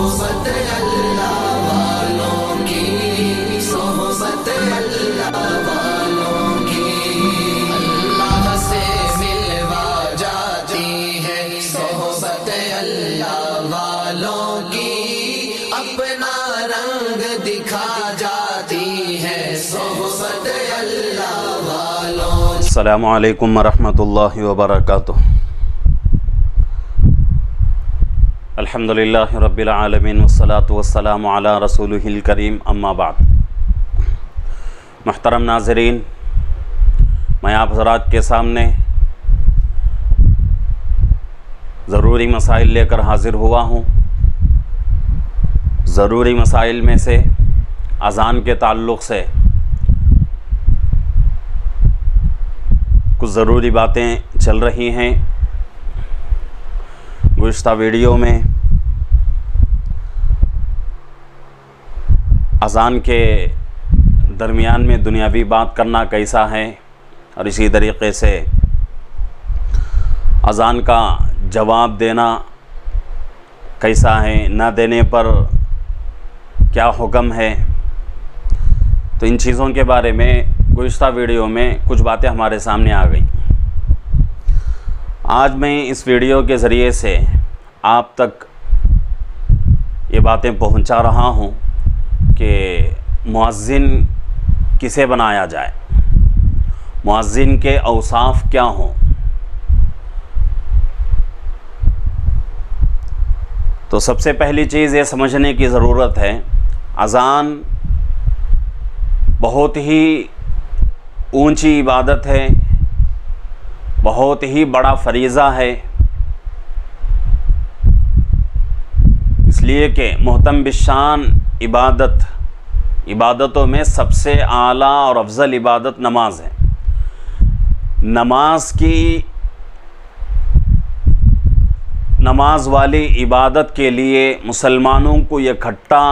صحبت اللہ والوں کی، صحبت اللہ والوں کی، اللہ سے ملوا جاتی ہے صحبت اللہ والوں کی، اپنا رنگ دکھا جاتی ہے صحبت اللہ والوں کی۔ السلام علیکم ورحمۃ اللہ وبرکاتہ۔ الحمدللہ رب العالمین والصلاة والسلام علی رسولہ الکریم، اما بعد۔ محترم ناظرین، میں آپ حضرات کے سامنے ضروری مسائل لے کر حاضر ہوا ہوں۔ ضروری مسائل میں سے اذان کے تعلق سے کچھ ضروری باتیں چل رہی ہیں۔ گزشتہ ویڈیو میں اذان کے درمیان میں دنیاوی بات کرنا کیسا ہے، اور اسی طریقے سے اذان کا جواب دینا کیسا ہے، نہ دینے پر کیا حکم ہے، تو ان چیزوں کے بارے میں گزشتہ ویڈیو میں کچھ باتیں ہمارے سامنے آ گئیں۔ آج میں اس ویڈیو کے ذریعے سے آپ تک یہ باتیں پہنچا رہا ہوں کہ مؤذن کسے بنایا جائے، مؤذن کے اوصاف کیا ہوں۔ تو سب سے پہلی چیز یہ سمجھنے کی ضرورت ہے، اذان بہت ہی اونچی عبادت ہے، بہت ہی بڑا فریضہ ہے، اس لیے کہ محتم بالشان عبادتوں میں سب سے اعلیٰ اور افضل عبادت نماز ہے۔ نماز والی عبادت کے لیے مسلمانوں کو اکٹھا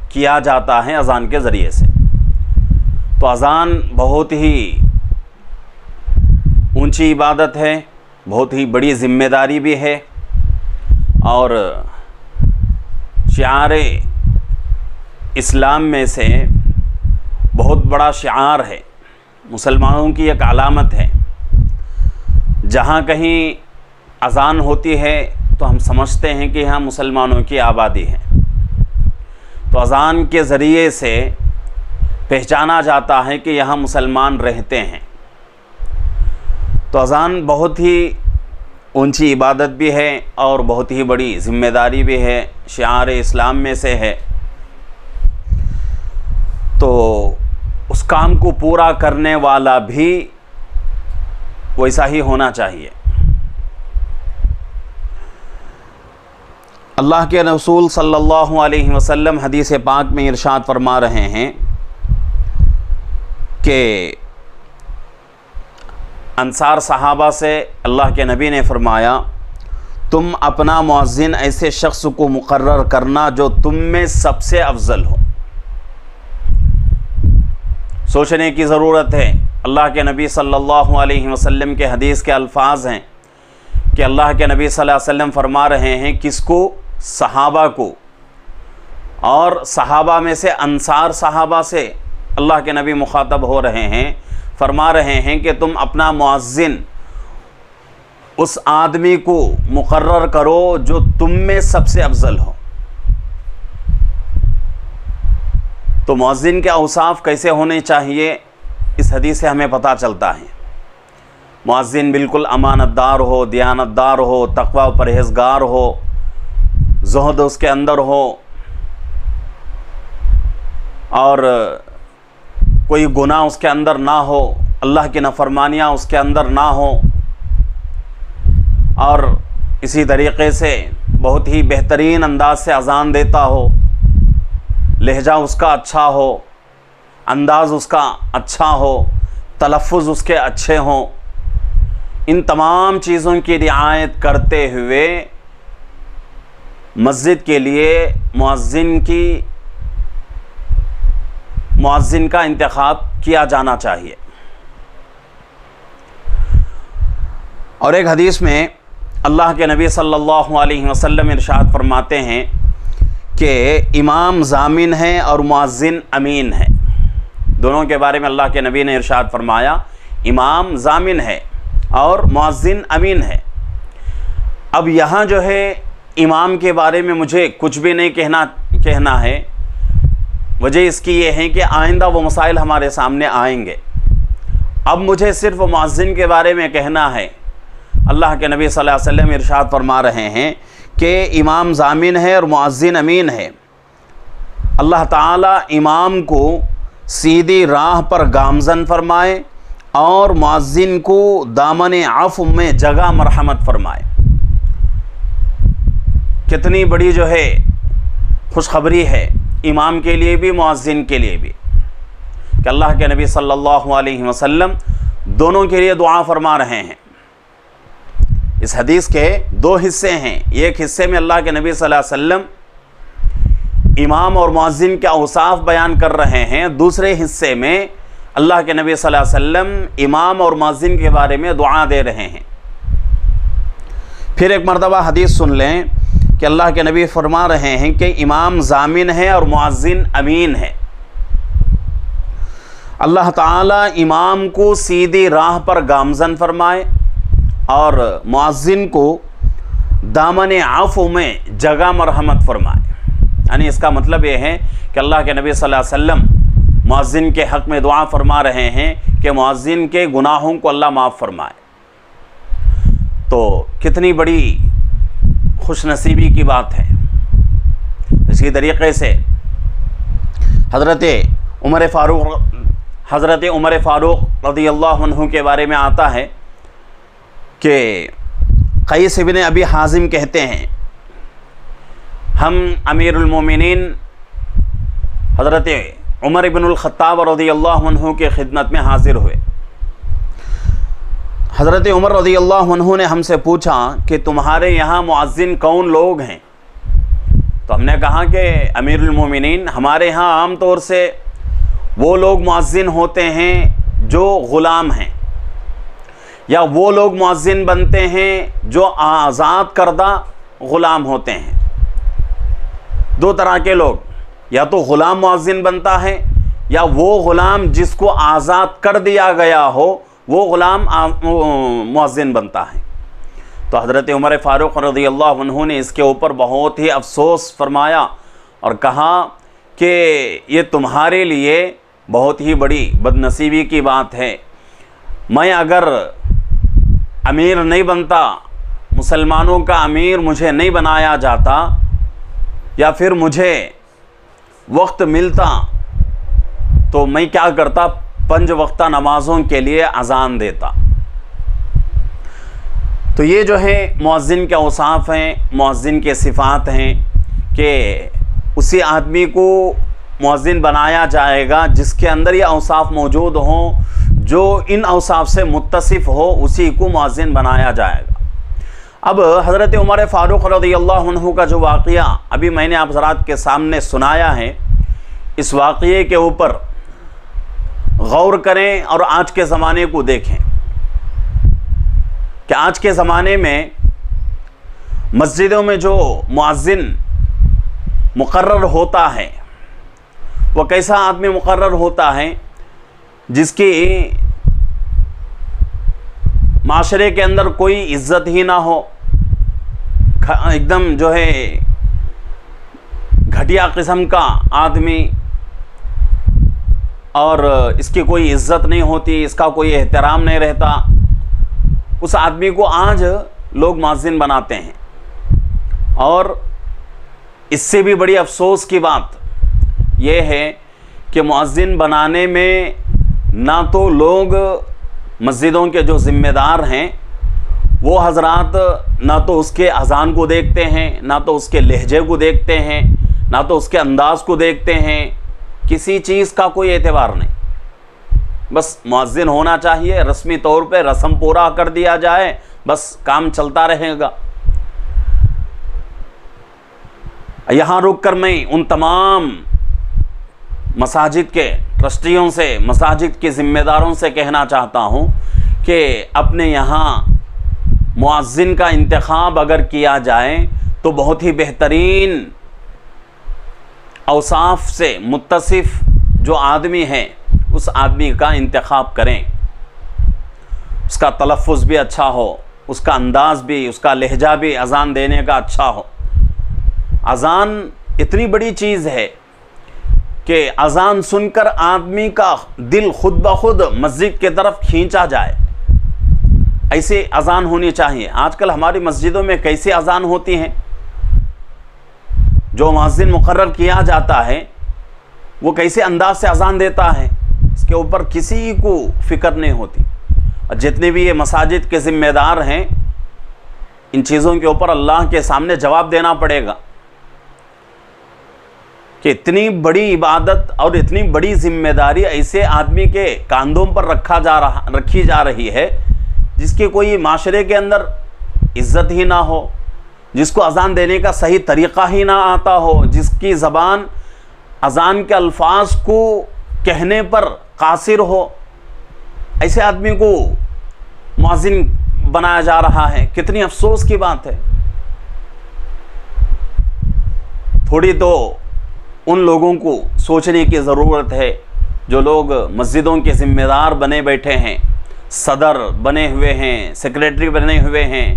کیا جاتا ہے اذان کے ذریعے سے۔ تو اذان بہت ہی اونچی عبادت ہے، بہت ہی بڑی ذمہ داری بھی ہے، اور شعار اسلام میں سے بہت بڑا شعار ہے، مسلمانوں کی ایک علامت ہے۔ جہاں کہیں اذان ہوتی ہے تو ہم سمجھتے ہیں کہ یہاں مسلمانوں کی آبادی ہے۔ تو اذان کے ذریعے سے پہچانا جاتا ہے کہ یہاں مسلمان رہتے ہیں۔ تو اذان بہت ہی اونچی عبادت بھی ہے اور بہت ہی بڑی ذمہ داری بھی ہے، شعار اسلام میں سے ہے۔ تو اس کام کو پورا کرنے والا بھی ویسا ہی ہونا چاہیے۔ اللہ کے رسول صلی اللہ علیہ وسلم حدیث پاک میں ارشاد فرما رہے ہیں کہ انصار صحابہ سے اللہ کے نبی نے فرمایا، تم اپنا مؤذن ایسے شخص کو مقرر کرنا جو تم میں سب سے افضل ہو۔ سوچنے کی ضرورت ہے۔ اللہ کے نبی صلی اللہ علیہ وسلم کے حدیث کے الفاظ ہیں کہ اللہ کے نبی صلی اللہ علیہ وسلم فرما رہے ہیں، کس کو؟ صحابہ کو، اور صحابہ میں سے انصار صحابہ سے اللہ کے نبی مخاطب ہو رہے ہیں، فرما رہے ہیں کہ تم اپنا مؤذن اس آدمی کو مقرر کرو جو تم میں سب سے افضل ہو۔ تو مؤذن کے اوصاف کیسے ہونے چاہیے، اس حدیث سے ہمیں پتہ چلتا ہے۔ مؤذن بالکل امانت دار ہو، دیانت دار ہو، تقوی و پرہیزگار ہو، زہد اس کے اندر ہو، اور کوئی گناہ اس کے اندر نہ ہو، اللہ کی نافرمانیاں اس کے اندر نہ ہو، اور اسی طریقے سے بہت ہی بہترین انداز سے اذان دیتا ہو، لہجہ اس کا اچھا ہو، انداز اس کا اچھا ہو، تلفظ اس کے اچھے ہوں۔ ان تمام چیزوں کی رعایت کرتے ہوئے مسجد کے لیے مؤذن کا انتخاب کیا جانا چاہیے۔ اور ایک حدیث میں اللہ کے نبی صلی اللہ علیہ وسلم ارشاد فرماتے ہیں کہ امام ضامن ہے اور مؤذن امین ہے. دونوں کے بارے میں اللہ کے نبی نے ارشاد فرمایا امام ضامن ہے اور مؤذن امین ہے. اب یہاں جو ہے امام کے بارے میں مجھے کچھ بھی نہیں کہنا ہے. وجہ اس کی یہ ہے کہ آئندہ وہ مسائل ہمارے سامنے آئیں گے. اب مجھے صرف مؤذن کے بارے میں کہنا ہے. اللہ کے نبی صلی اللہ علیہ وسلم ارشاد فرما رہے ہیں کہ امام ضامن ہے اور مؤذن امین ہے. اللہ تعالیٰ امام کو سیدھی راہ پر گامزن فرمائے اور مؤذن کو دامن عفو میں جگہ مرحمت فرمائے. کتنی بڑی جو ہے خوشخبری ہے امام کے لیے بھی مؤذن کے لیے بھی کہ اللہ کے نبی صلی اللہ علیہ وسلم دونوں کے لیے دعا فرما رہے ہیں. اس حدیث کے دو حصے ہیں. ایک حصے میں اللہ کے نبی صلی اللہ علیہ وسلم امام اور مؤذن کے اوصاف بیان کر رہے ہیں. دوسرے حصے میں اللہ کے نبی صلی اللہ علیہ وسلم امام اور مؤذن کے بارے میں دعا دے رہے ہیں. پھر ایک مرتبہ حدیث سن لیں کہ اللہ کے نبی فرما رہے ہیں کہ امام ضامن ہے اور مؤذن امین ہے. اللہ تعالیٰ امام کو سیدھی راہ پر گامزن فرمائے اور مؤذن کو دامن عفو میں جگہ مرحمت فرمائے. یعنی اس کا مطلب یہ ہے کہ اللہ کے نبی صلی اللہ علیہ وسلم مؤذن کے حق میں دعا فرما رہے ہیں کہ مؤذن کے گناہوں کو اللہ معاف فرمائے. تو کتنی بڑی خوش نصیبی کی بات ہے. اسی طریقے سے حضرت عمر فاروق رضی اللہ عنہ کے بارے میں آتا ہے کہ قیس بن ابی حازم کہتے ہیں ہم امیر المومنین حضرت عمر بن الخطاب رضی اللہ عنہ کے خدمت میں حاضر ہوئے. حضرت عمر رضی اللہ عنہ نے ہم سے پوچھا کہ تمہارے یہاں مؤذن کون لوگ ہیں؟ تو ہم نے کہا کہ امیر المومنین ہمارے یہاں عام طور سے وہ لوگ مؤذن ہوتے ہیں جو غلام ہیں، یا وہ لوگ مؤذن بنتے ہیں جو آزاد کردہ غلام ہوتے ہیں. دو طرح کے لوگ، یا تو غلام مؤذن بنتا ہے یا وہ غلام جس کو آزاد کر دیا گیا ہو وہ غلام مؤذن بنتا ہے. تو حضرت عمر فاروق رضی اللہ عنہ نے اس کے اوپر بہت ہی افسوس فرمایا اور کہا کہ یہ تمہارے لیے بہت ہی بڑی بد نصیبی کی بات ہے. میں اگر امیر نہیں بنتا، مسلمانوں کا امیر مجھے نہیں بنایا جاتا، یا پھر مجھے وقت ملتا تو میں کیا کرتا، 5 وقتہ نمازوں کے لیے اذان دیتا. تو یہ جو ہے مؤذن کے اوصاف ہیں، مؤذن کے صفات ہیں کہ اسی آدمی کو مؤذن بنایا جائے گا جس کے اندر یہ اوصاف موجود ہوں، جو ان اوصاف سے متصف ہو اسی کو مؤذن بنایا جائے گا. اب حضرت عمر فاروق رضی اللہ عنہ کا جو واقعہ ابھی میں نے آپ حضرات کے سامنے سنایا ہے، اس واقعے کے اوپر غور کریں اور آج کے زمانے کو دیکھیں کہ آج کے زمانے میں مسجدوں میں جو مؤذن مقرر ہوتا ہے وہ کیسا آدمی مقرر ہوتا ہے جس کی معاشرے کے اندر کوئی عزت ہی نہ ہو، ایک دم جو ہے گھٹیا قسم کا آدمی، اور اس کی کوئی عزت نہیں ہوتی، اس کا کوئی احترام نہیں رہتا. اس آدمی کو آج لوگ مؤذن بناتے ہیں. اور اس سے بھی بڑی افسوس کی بات یہ ہے کہ مؤذن بنانے میں نہ تو لوگ مسجدوں کے جو ذمہ دار ہیں وہ حضرات نہ تو اس کے اذان کو دیکھتے ہیں، نہ تو اس کے لہجے کو دیکھتے ہیں، نہ تو اس کے انداز کو دیکھتے ہیں. کسی چیز کا کوئی اعتبار نہیں. بس مؤذن ہونا چاہیے، رسمی طور پہ رسم پورا کر دیا جائے، بس کام چلتا رہے گا. یہاں رک کر میں ان تمام مساجد کے ٹرسٹیوں سے، مساجد کے ذمہ داروں سے کہنا چاہتا ہوں کہ اپنے یہاں مؤذن کا انتخاب اگر کیا جائے تو بہت ہی بہترین اوصاف سے متصف جو آدمی ہے اس آدمی کا انتخاب کریں، اس کا تلفظ بھی اچھا ہو، اس کا انداز بھی، اس کا لہجہ بھی اذان دینے کا اچھا ہو۔ اذان اتنی بڑی چیز ہے کہ اذان سن کر آدمی کا دل خود بخود مسجد کی طرف کھینچا جائے، ایسی اذان ہونی چاہیے۔ آج کل ہماری مسجدوں میں کیسی اذان ہوتی ہیں، جو مؤذن مقرر کیا جاتا ہے وہ کیسے انداز سے اذان دیتا ہے، اس کے اوپر کسی کو فکر نہیں ہوتی۔ اور جتنے بھی یہ مساجد کے ذمہ دار ہیں، ان چیزوں کے اوپر اللہ کے سامنے جواب دینا پڑے گا کہ اتنی بڑی عبادت اور اتنی بڑی ذمہ داری ایسے آدمی کے کاندھوں پر رکھی جا رہی ہے جس کی کوئی معاشرے کے اندر عزت ہی نہ ہو، جس کو اذان دینے کا صحیح طریقہ ہی نہ آتا ہو، جس کی زبان اذان کے الفاظ کو کہنے پر قاصر ہو، ایسے آدمی کو مؤذن بنایا جا رہا ہے۔ کتنی افسوس کی بات ہے۔ تھوڑی تو ان لوگوں کو سوچنے کی ضرورت ہے جو لوگ مسجدوں کے ذمہ دار بنے بیٹھے ہیں، صدر بنے ہوئے ہیں، سیکریٹری بنے ہوئے ہیں،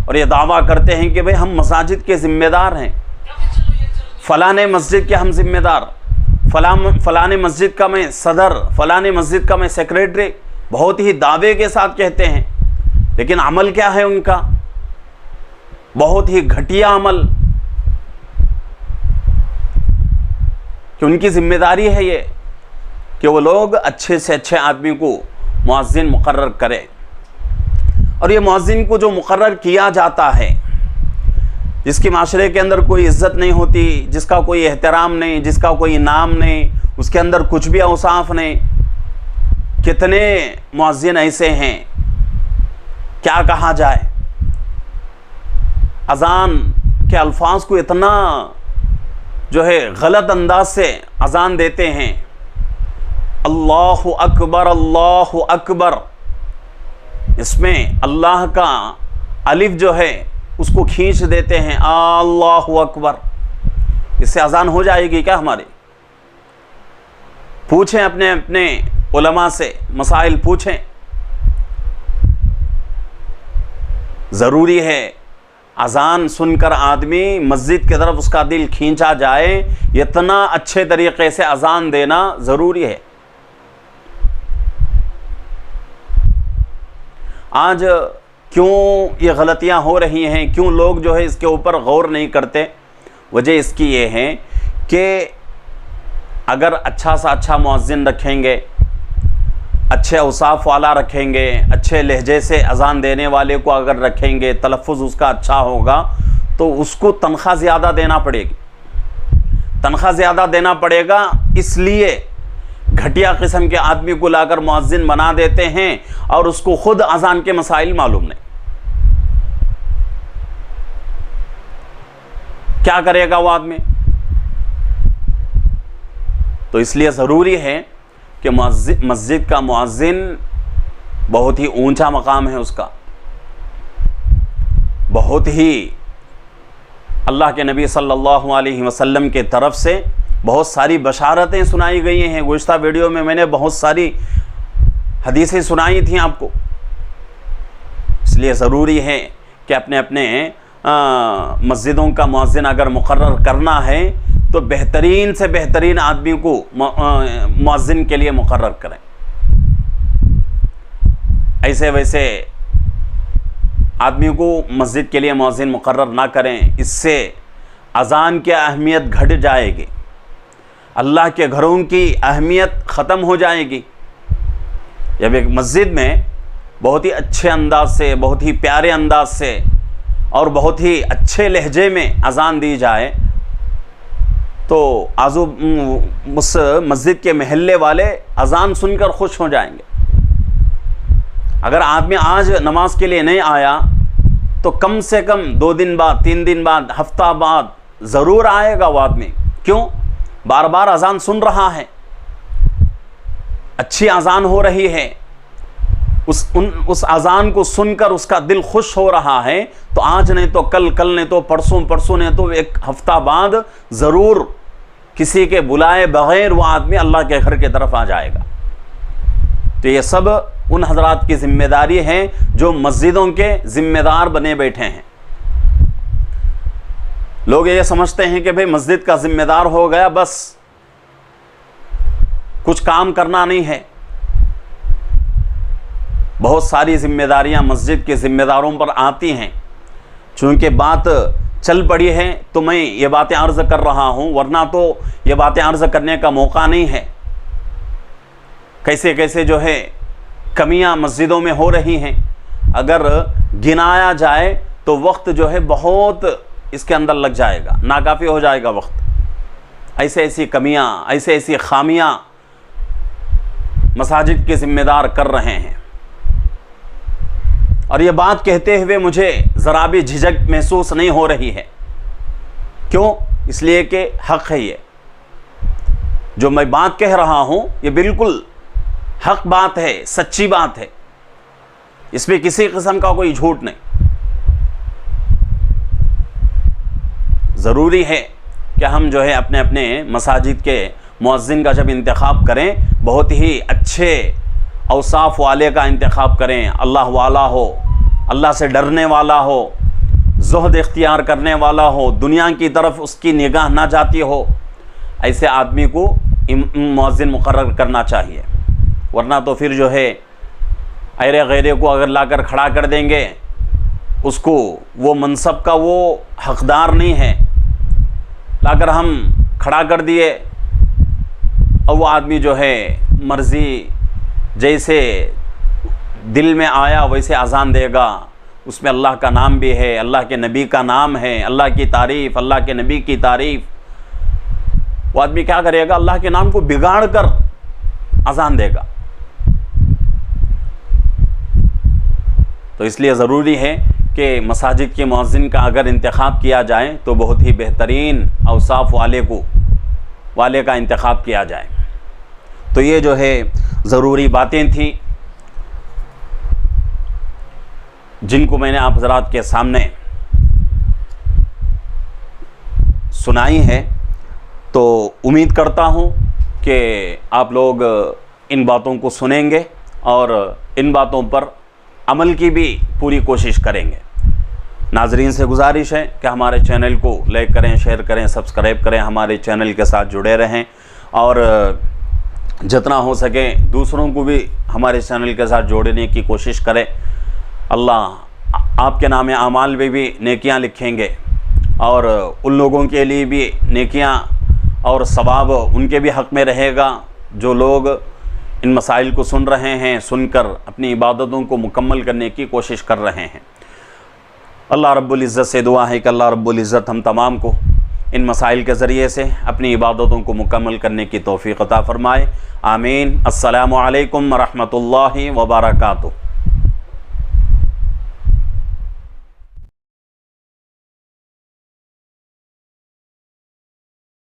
اور یہ دعویٰ کرتے ہیں کہ بھئی ہم مساجد کے ذمہ دار ہیں، فلاں مسجد کے ہم ذمہ دار، فلاں مسجد کا میں صدر، فلاں مسجد کا میں سیکریٹری، بہت ہی دعوے کے ساتھ کہتے ہیں، لیکن عمل کیا ہے ان کا؟ بہت ہی گھٹیا عمل، کہ ان کی ذمہ داری ہے یہ کہ وہ لوگ اچھے سے اچھے آدمی کو مؤذن مقرر کرے۔ اور یہ مؤذن کو جو مقرر کیا جاتا ہے، جس کی معاشرے کے اندر کوئی عزت نہیں ہوتی، جس کا کوئی احترام نہیں، جس کا کوئی نام نہیں، اس کے اندر کچھ بھی اوصاف نہیں، کتنے مؤذن ایسے ہیں، کیا کہا جائے؟ اذان کے الفاظ کو اتنا جو ہے غلط انداز سے اذان دیتے ہیں، اللہ اکبر اللہ اکبر، اس میں اللہ کا الف جو ہے اس کو کھینچ دیتے ہیں، اللہ اکبر۔ اس سے اذان ہو جائے گی کیا ہماری؟ پوچھیں اپنے علماء سے، مسائل پوچھیں۔ ضروری ہے اذان سن کر آدمی مسجد کی طرف اس کا دل کھینچا جائے، اتنا اچھے طریقے سے اذان دینا ضروری ہے۔ آج کیوں یہ غلطیاں ہو رہی ہیں، کیوں لوگ جو ہے اس کے اوپر غور نہیں کرتے؟ وجہ اس کی یہ ہے کہ اگر اچھا سا اچھا مؤذن رکھیں گے، اچھے اوصاف والا رکھیں گے، اچھے لہجے سے اذان دینے والے کو اگر رکھیں گے، تلفظ اس کا اچھا ہوگا، تو اس کو تنخواہ زیادہ دینا پڑے گی۔ تنخواہ زیادہ دینا پڑے گا، اس لیے گھٹیا قسم کے آدمی کو لا کر مؤذن بنا دیتے ہیں، اور اس کو خود اذان کے مسائل معلوم نہیں۔ کیا کرے گا وہ آدمی؟ تو اس لیے ضروری ہے کہ مسجد کا مؤذن بہت ہی اونچا مقام ہے، اس کا بہت ہی اللہ کے نبی صلی اللہ علیہ وسلم کے طرف سے بہت ساری بشارتیں سنائی گئی ہیں۔ گزشتہ ویڈیو میں میں نے بہت ساری حدیثیں سنائی تھیں آپ کو۔ اس لیے ضروری ہے کہ اپنے مسجدوں کا مؤذن اگر مقرر کرنا ہے تو بہترین سے بہترین آدمی کو مؤذن کے لیے مقرر کریں، ایسے ویسے آدمی کو مسجد کے لیے مؤذن مقرر نہ کریں۔ اس سے اذان کی اہمیت گھٹ جائے گی، اللہ کے گھروں کی اہمیت ختم ہو جائے گی۔ جب ایک مسجد میں بہت ہی اچھے انداز سے، بہت ہی پیارے انداز سے اور بہت ہی اچھے لہجے میں اذان دی جائے تو اس مسجد کے محلے والے اذان سن کر خوش ہو جائیں گے۔ اگر آدمی آج نماز کے لیے نہیں آیا تو کم سے کم 2 دن بعد، 3 دن بعد، ہفتہ بعد ضرور آئے گا وہ آدمی۔ کیوں؟ بار بار اذان سن رہا ہے، اچھی اذان ہو رہی ہے، اس اذان کو سن کر اس کا دل خوش ہو رہا ہے، تو آج نہیں تو کل، کل نہیں تو پرسوں، پرسوں نہیں تو ایک ہفتہ بعد ضرور کسی کے بلائے بغیر وہ آدمی اللہ کے گھر کی طرف آ جائے گا۔ تو یہ سب ان حضرات کی ذمہ داری ہے جو مسجدوں کے ذمہ دار بنے بیٹھے ہیں۔ لوگ یہ سمجھتے ہیں کہ بھئی مسجد کا ذمہ دار ہو گیا بس، کچھ کام کرنا نہیں ہے۔ بہت ساری ذمہ داریاں مسجد کے ذمہ داروں پر آتی ہیں، چونکہ بات چل پڑی ہے تو میں یہ باتیں عرض کر رہا ہوں، ورنہ تو یہ باتیں عرض کرنے کا موقع نہیں ہے۔ کیسے کیسے جو ہے کمیاں مسجدوں میں ہو رہی ہیں، اگر گنایا جائے تو وقت جو ہے بہت اس کے اندر لگ جائے گا، ناکافی ہو جائے گا وقت۔ ایسے ایسی کمیاں، ایسے ایسی خامیاں مساجد کے ذمہ دار کر رہے ہیں، اور یہ بات کہتے ہوئے مجھے ذرا بھی جھجک محسوس نہیں ہو رہی ہے۔ کیوں؟ اس لیے کہ حق ہے، یہ جو میں بات کہہ رہا ہوں یہ بالکل حق بات ہے، سچی بات ہے، اس میں کسی قسم کا کوئی جھوٹ نہیں۔ ضروری ہے کہ ہم جو ہے اپنے اپنے مساجد کے مؤذن کا جب انتخاب کریں بہت ہی اچھے اوصاف والے کا انتخاب کریں، اللہ والا ہو، اللہ سے ڈرنے والا ہو، زہد اختیار کرنے والا ہو، دنیا کی طرف اس کی نگاہ نہ جاتی ہو، ایسے آدمی کو مؤذن مقرر کرنا چاہیے۔ ورنہ تو پھر جو ہے ایرے غیرے کو اگر لا کر کھڑا کر دیں گے، اس کو وہ منصب کا وہ حقدار نہیں ہے، لا کر ہم کھڑا کر دیے اور وہ آدمی جو ہے مرضی جیسے دل میں آیا ویسے اذان دے گا، اس میں اللہ کا نام بھی ہے، اللہ کے نبی کا نام ہے، اللہ کی تعریف، اللہ کے نبی کی تعریف۔ وہ آدمی کیا کرے گا؟ اللہ کے نام کو بگاڑ کر اذان دے گا۔ تو اس لیے ضروری ہے کہ مساجد کے مؤذن کا اگر انتخاب کیا جائے تو بہت ہی بہترین اوصاف والے کا انتخاب کیا جائے۔ تو یہ جو ہے ضروری باتیں تھیں جن کو میں نے آپ حضرات کے سامنے سنائی ہے۔ تو امید کرتا ہوں کہ آپ لوگ ان باتوں کو سنیں گے اور ان باتوں پر عمل کی بھی پوری کوشش کریں گے۔ ناظرین سے گزارش ہے کہ ہمارے چینل کو لائک کریں، شیئر کریں، سبسکرائب کریں، ہمارے چینل کے ساتھ جڑے رہیں، اور جتنا ہو سکے دوسروں کو بھی ہمارے چینل کے ساتھ جوڑنے کی کوشش کریں۔ اللہ آپ کے نام اعمال میں بھی نیکیاں لکھیں گے، اور ان لوگوں کے لیے بھی نیکیاں اور ثواب ان کے بھی حق میں رہے گا جو لوگ ان مسائل کو سن رہے ہیں، سن کر اپنی عبادتوں کو مکمل کرنے کی کوشش کر رہے ہیں۔ اللہ رب العزت سے دعا ہے کہ اللہ رب العزت ہم تمام کو ان مسائل کے ذریعے سے اپنی عبادتوں کو مکمل کرنے کی توفیق عطا فرمائے۔ آمین۔ السلام علیکم ورحمۃ اللہ وبرکاتہ۔